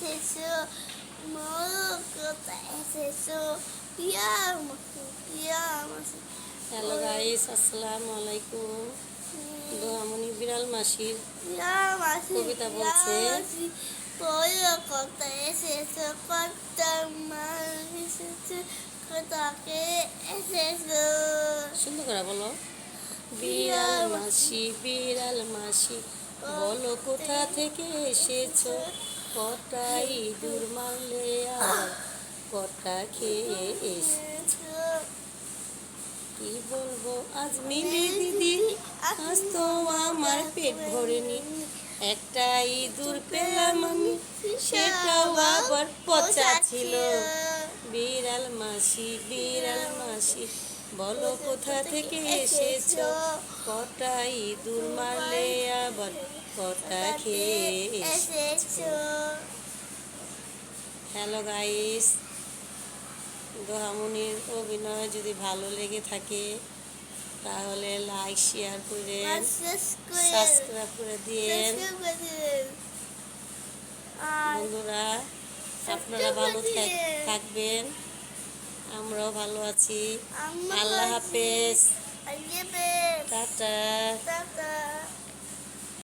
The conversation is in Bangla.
এসেছো মোর কোথায় এসেছো পিয়ার মাসি হ্যালো গাইস, আসসালামু আলাইকুম। দোহামনি বিড়াল মাসির পিয়ার মাসি কবিতা বলছে। মোর কোথায় এসেছো কত মাস এসেছো কোথাকে এসেছো সুন্দর করে বলো। বিড়াল মাসি বলো কোথা থেকে এসেছো, কটা ইঁদুর মারলে আর কটা খেয়ে এসেছো। কি বলবো আজ মিলি দিদি, আজ তো আমার পেট ভরেনি। একটা ইঁদুর পেলাম আমি, সেটাও আবার পচা ছিল। বিড়াল মাসি বলো কোথা থেকে এসেছো, কটা ইঁদুর মারলে আবার কটা খেয়ে এসেছো। হ্যালো গাইস, দোহামনির অভিনয় যদি ভালো লেগে থাকে তাহলে লাইক শেয়ার করেন, সাবস্ক্রাইব করে দিন। বন্ধুরা, আপনারা ভালো থাকবেন, আমরাও ভালো আছি। আল্লাহ হাফেজ, টাটা।